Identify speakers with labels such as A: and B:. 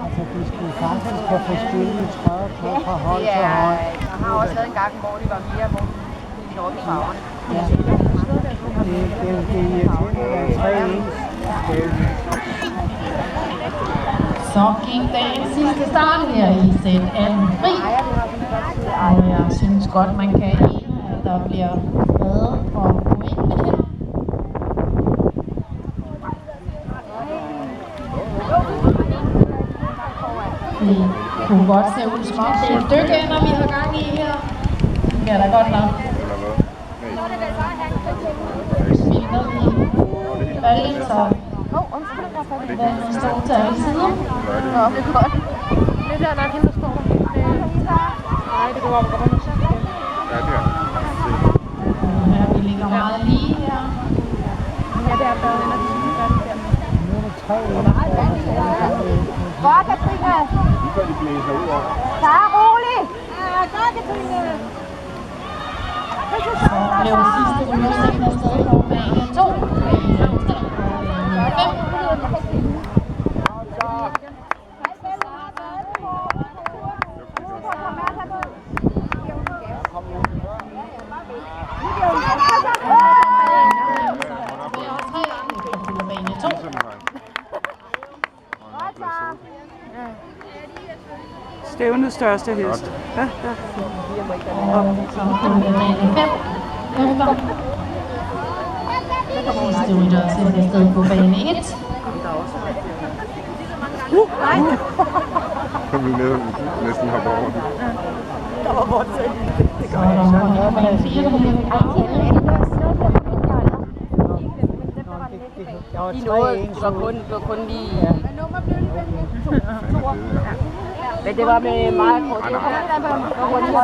A: Altså, de skulle faktisk have forskellige træer på fra hold til hold.
B: Jeg har også været en gang, hvor de var mere, hvor de lå i farverne.
A: Ja. Det er irriterende, at der er 3 ens.
C: Så gik dagens sidste start her i sæt 18 fri. Og jeg synes godt, man kan ene, at der bliver reddet for pointene her. Det kunne godt se ud som om det er et stykke ender, vi har gang i her. Det er da godt nok. Fint ned i baljen, så vandet står til alle sider.
B: Nå, det er godt. Det der nok hende, der står. Nej, det går godt nok.
D: Ja, det er det.
C: Ja, vi ligger meget lige her.
B: Ja, det er bedre, end at de skal gøre det der.
A: Nu er der 3 ens.
B: Godt, Katrine.
D: Nu kan de blæse ud over.
B: Så rolig. Ja, godt, Katrine.
C: Så blev sidste ryger sendt afsted på bane 2.
E: Stævnets største hest. Ja, ja.
C: Sidste rytter sendt afsted på bane 1.
D: Vi næsten har over det.
E: Der var godt til.
C: Så er der på bane 4, der hedder
B: De nåede, det var kun lige... Ja. Men det var med meget kort. Det var kun lige